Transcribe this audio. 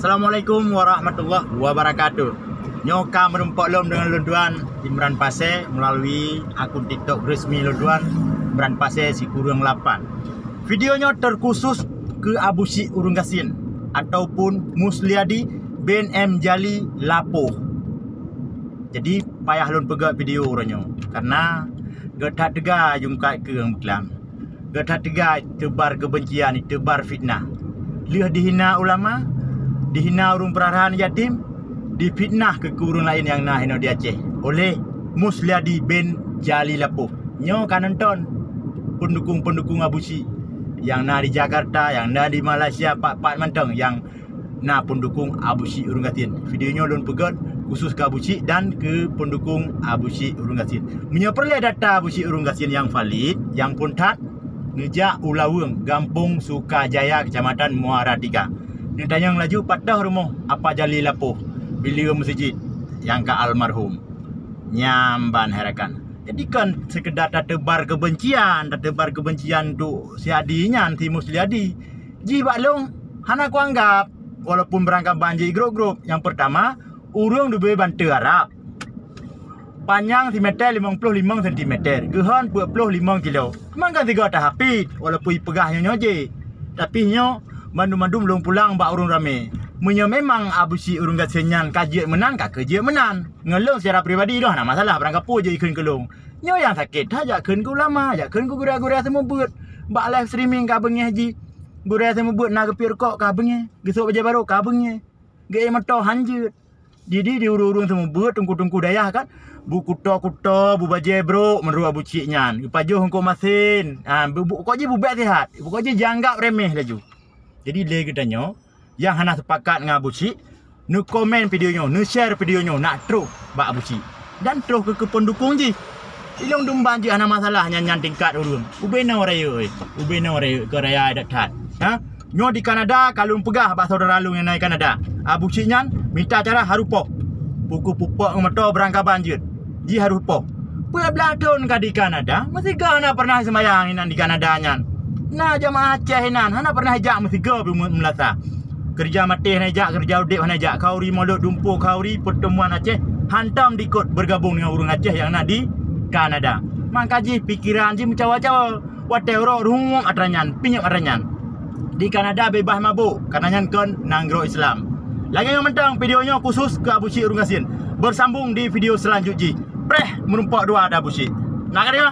Assalamualaikum warahmatullahi wabarakatuh. Nyoka merempak lom dengan Lunduan Imran Pasir melalui akun TikTok resmi Lunduan Imran Pasir si kurang 8. Videonya terkhusus ke Abu Syik Urung Gasin ataupun Musliadi bin M Jali Lapoh. Jadi payah lon pegat video orangnya karena getak tega jungkat ke Meklam. Getak tega tebar kebencian, tebar fitnah. Lihat dihina ulama, dihina urung perarahan yatim, difitnah ke kurung lain yang nak hina di Aceh oleh Musliadi bin Jali Lapoh. Nyo kan nonton pendukung-pendukung Abu Syik yang nak di Jakarta, yang nak di Malaysia, pak-pak manteng yang nak pendukung Abu Syik Urung Gasin. Videonya lon pegat khusus ke Abu Syik dan ke pendukung Abu Syik Urung Gasin. Menyeperlih data Abu Syik Urung Gasin yang valid, yang puntat ngejak Ulaweng, Gampung Sukajaya, Kecamatan Muara Tiga. Ni tanya laju patah rumah apa Jali Lapoh bila masjid yang ke almarhum nyamban herakan. Jadi kan sekedar tak tebar kebencian tu si adinya anti Musliadi. Ji baklong hana ku anggap walaupun berangkat banjir grup-grup. Yang pertama, urung diberi bantu Arab. Panjang meter 55 cm, gehan 25 kilo. Memang kan tiga tak hapit walaupun pegahnya nyoje. Tapi nyo mandu-mandu belum pulang bak urung rame. Menyo memang Abu Syik Urung Gasin nyan kajian menan ka kerja menan. Ngelong secara pribadi dah nak masalah berangkat pu je ikun kelong. Nyo yang sakit hajak keun ku ulama, hajak keun ku gura-gura semua buat. Bak live streaming ka bengeh haji. Gura semua buat nak kepir kok ka bengeh. Gesok baja baru ka bengeh. Ge mata hanjut. Jadi diurung-urung semua buat tungku-tungku dayah kan. Bu kuto-kuto, bu baje bro menurut Abu Syik nyan. Pajuh hongko masin. Kok je bu bet sihat. Kok je janggap remeh laju. Jadi le katanya yang hana sepakat dengan Abu Syik, nu komen videonya, nu share videonya nak terus bak Abu Syik. Dan terus ke pendukung je. Ilong dumban je hana masalah nyan tingkat urung. Ubena raya oi. Ubena raya ke raya adat tat. Ha? Nyo di Kanada kalau pegah bak saudara lu yang naik Kanada. Abu Syik nyan minta cara harupoh. Puku pupuk mata berangkat banjir. Ji harupoh. Belah tahun ka di Kanada, mesti gana pernah sembayang inan di Kanada nyan. Nah jamaah Aceh inan, hana pernah ajak mesti ga melasa. Kerja mati hana ajak, kerja udip hana ajak. Kauri molok dumpu kauri pertemuan Aceh hantam dikut bergabung dengan urung Aceh yang nak di Kanada. Maka ji pikiran ji mencawa-cawa. Watero rungong atranyan, pinyak atranyan. Di Kanada bebas mabuk karena nyan kon nanggro Islam. Lagi yang mentang videonya khusus ke Abu Syik Urung Gasin. Bersambung di video selanjutnya. Preh merumpak dua ada Abu Syik. Nak kata